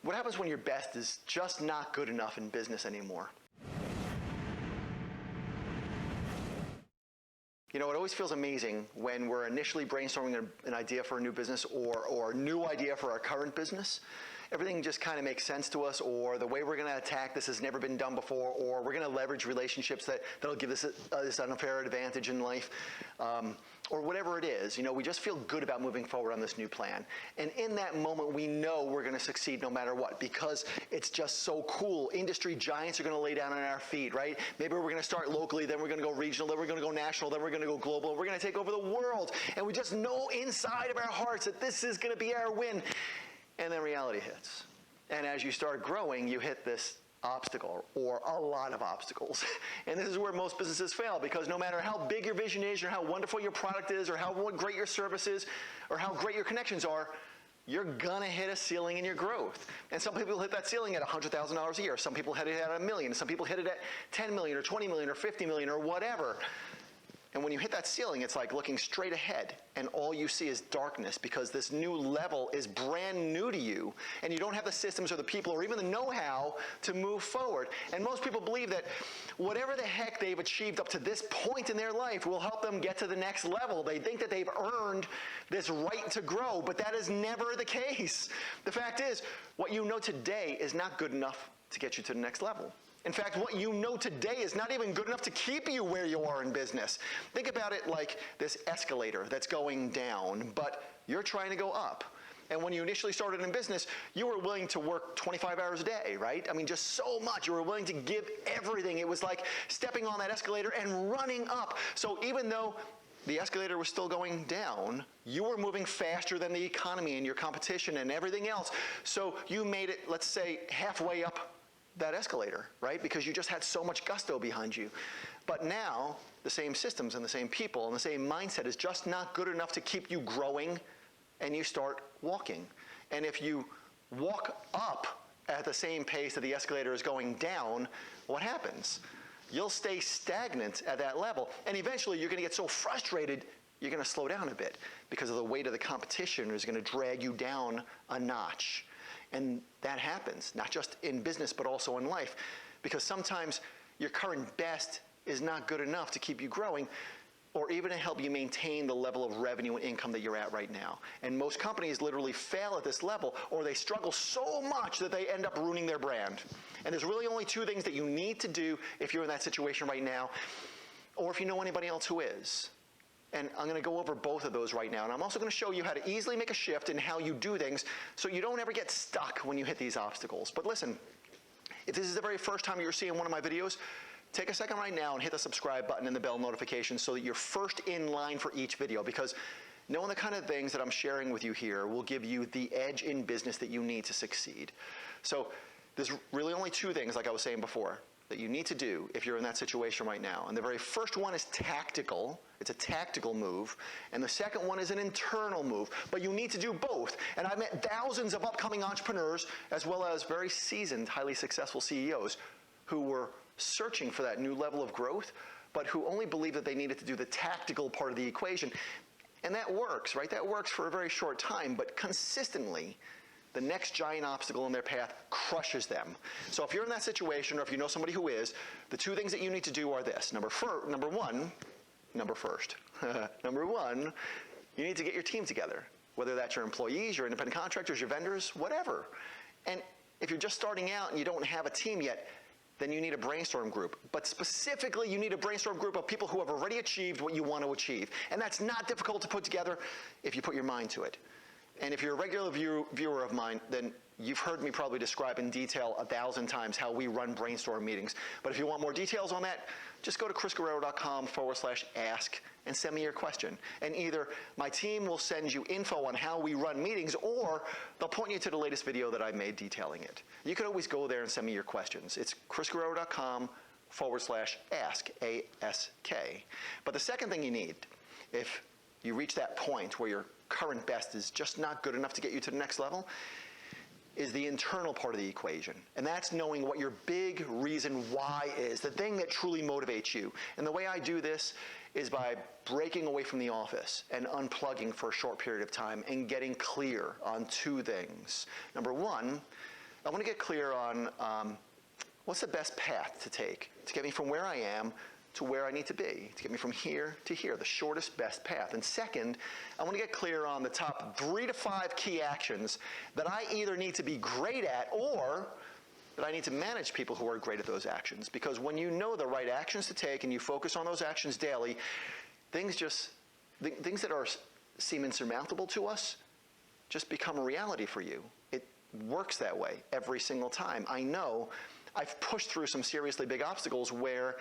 What happens when your best is just not good enough in business anymore? You know, it always feels amazing when we're initially brainstorming an idea for a new business or a new idea for our current business. Everything just kind of makes sense to us, or the way we're going to attack this has never been done before, or we're going to leverage relationships that'll give us this unfair advantage in life, or whatever it is. You know, we just feel good about moving forward on this new plan. And in that moment, we know we're going to succeed no matter what, because it's just so cool. Industry giants are going to lay down on our feet, right? Maybe we're going to start locally, then we're going to go regional, then we're going to go national, then we're going to go global, and we're going to take over the world. And we just know inside of our hearts that this is going to be our win. And then reality hits. And as you start growing, you hit this obstacle, or a lot of obstacles. And this is where most businesses fail, because no matter how big your vision is, or how wonderful your product is, or how great your service is, or how great your connections are, you're gonna hit a ceiling in your growth. And some people hit that ceiling at $100,000 a year. Some people hit it at $1 million. Some people hit it at 10 million, or 20 million, or 50 million, or whatever. And when you hit that ceiling, it's like looking straight ahead, and all you see is darkness, because this new level is brand new to you, and you don't have the systems or the people or even the know-how to move forward. And most people believe that whatever the heck they've achieved up to this point in their life will help them get to the next level. They think that they've earned this right to grow, but that is never the case. The fact is, what you know today is not good enough to get you to the next level. In fact, what you know today is not even good enough to keep you where you are in business. Think about it like this escalator that's going down, but you're trying to go up. And when you initially started in business, you were willing to work 25 hours a day, right? I mean, just so much. You were willing to give everything. It was like stepping on that escalator and running up. So even though the escalator was still going down, you were moving faster than the economy and your competition and everything else. So you made it, let's say, halfway up that escalator, right? Because you just had so much gusto behind you. But now, the same systems and the same people and the same mindset is just not good enough to keep you growing, and you start walking. And if you walk up at the same pace that the escalator is going down, what happens? You'll stay stagnant at that level, and eventually you're going to get so frustrated you're going to slow down a bit, because of the weight of the competition is going to drag you down a notch. And that happens, not just in business, but also in life, because sometimes your current best is not good enough to keep you growing, or even to help you maintain the level of revenue and income that you're at right now. And most companies literally fail at this level, or they struggle so much that they end up ruining their brand. And there's really only two things that you need to do if you're in that situation right now, or if you know anybody else who is. And I'm going to go over both of those right now. And I'm also going to show you how to easily make a shift in how you do things, so you don't ever get stuck when you hit these obstacles. But listen, if this is the very first time you're seeing one of my videos, take a second right now and hit the subscribe button and the bell notification so that you're first in line for each video, because knowing the kind of things that I'm sharing with you here will give you the edge in business that you need to succeed. So there's really only two things, like I was saying before, that you need to do if you're in that situation right now. And the very first one is tactical. It's a tactical move. And the second one is an internal move. But you need to do both. And I've met thousands of upcoming entrepreneurs, as well as very seasoned, highly successful CEOs, who were searching for that new level of growth, but who only believed that they needed to do the tactical part of the equation. And that works, right? That works for a very short time, but consistently, the next giant obstacle in their path crushes them. So if you're in that situation, or if you know somebody who is, the two things that you need to do are this. Number one, you need to get your team together, whether that's your employees, your independent contractors, your vendors, whatever. And if you're just starting out and you don't have a team yet, then you need a brainstorm group. But specifically, you need a brainstorm group of people who have already achieved what you want to achieve. And that's not difficult to put together if you put your mind to it. And if you're a regular viewer of mine, then you've heard me probably describe in detail 1,000 times how we run brainstorm meetings. But if you want more details on that, just go to chrisguerrero.com/ask and send me your question. And either my team will send you info on how we run meetings, or they'll point you to the latest video that I made detailing it. You can always go there and send me your questions. It's chrisguerrero.com/ask, A-S-K. But the second thing you need, if you reach that point where your current best is just not good enough to get you to the next level, is the internal part of the equation. And that's knowing what your big reason why is, the thing that truly motivates you. And the way I do this is by breaking away from the office and unplugging for a short period of time and getting clear on two things. Number one, I want to get clear on what's the best path to take to get me from where I am to where I need to be, to get me from here to here, the shortest, best path. And second, I want to get clear on the top 3 to 5 key actions that I either need to be great at or that I need to manage people who are great at those actions. Because when you know the right actions to take and you focus on those actions daily, things that seem insurmountable to us just become a reality for you. It works that way every single time. I know I've pushed through some seriously big obstacles where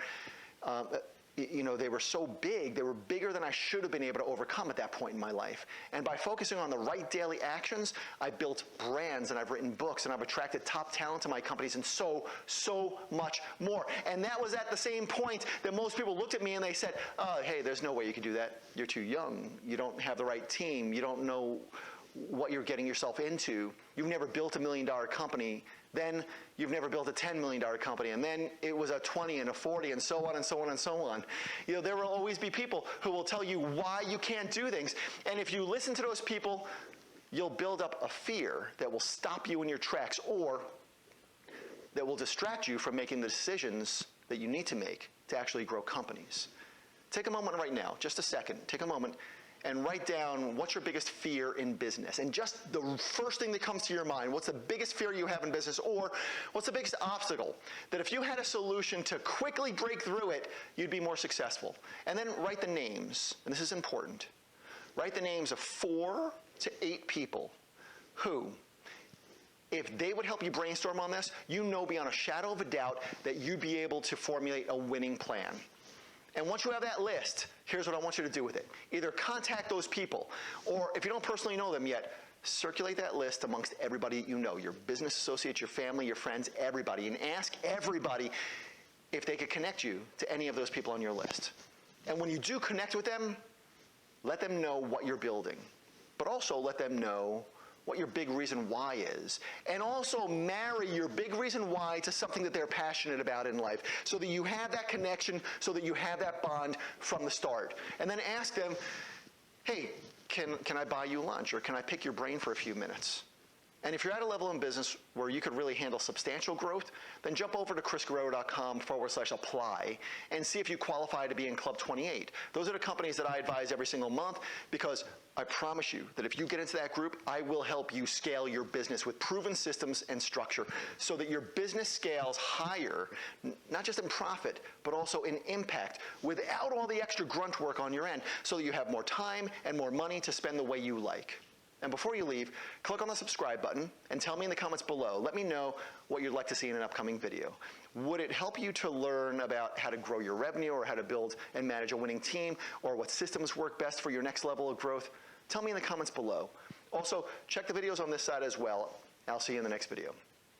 they were so big, they were bigger than I should have been able to overcome at that point in my life. And by focusing on the right daily actions, I built brands, and I've written books, and I've attracted top talent to my companies, and so much more. And that was at the same point that most people looked at me and they said, oh, hey, there's no way you can do that. You're too young. You don't have the right team. You don't know what you're getting yourself into. You've never built $1 million company. Then you've never built a $10 million company, and then it was a 20 and a 40, and so on and so on and so on. There will always be people who will tell you why you can't do things. And if you listen to those people, you'll build up a fear that will stop you in your tracks, or that will distract you from making the decisions that you need to make to actually grow companies. Take a moment right now, just a second, take a moment and write down what's your biggest fear in business. And just the first thing that comes to your mind, what's the biggest fear you have in business, or what's the biggest obstacle that if you had a solution to quickly break through it, you'd be more successful. And then write the names, and this is important. Write the names of 4 to 8 people who, if they would help you brainstorm on this, you know beyond a shadow of a doubt that you'd be able to formulate a winning plan. And once you have that list, here's what I want you to do with it. Either contact those people, or if you don't personally know them yet, circulate that list amongst everybody you know, your business associates, your family, your friends, everybody, and ask everybody if they could connect you to any of those people on your list. And when you do connect with them, let them know what you're building, but also let them know what your big reason why is. And also marry your big reason why to something that they're passionate about in life, so that you have that connection, so that you have that bond from the start. And then ask them, hey, can I buy you lunch, or can I pick your brain for a few minutes? And if you're at a level in business where you could really handle substantial growth, then jump over to chrisguerrero.com/apply and see if you qualify to be in Club 28. Those are the companies that I advise every single month, because I promise you that if you get into that group, I will help you scale your business with proven systems and structure so that your business scales higher, not just in profit, but also in impact, without all the extra grunt work on your end, so that you have more time and more money to spend the way you like. And before you leave, click on the subscribe button and tell me in the comments below. Let me know what you'd like to see in an upcoming video. Would it help you to learn about how to grow your revenue, or how to build and manage a winning team, or what systems work best for your next level of growth? Tell me in the comments below. Also, check the videos on this side as well. I'll see you in the next video.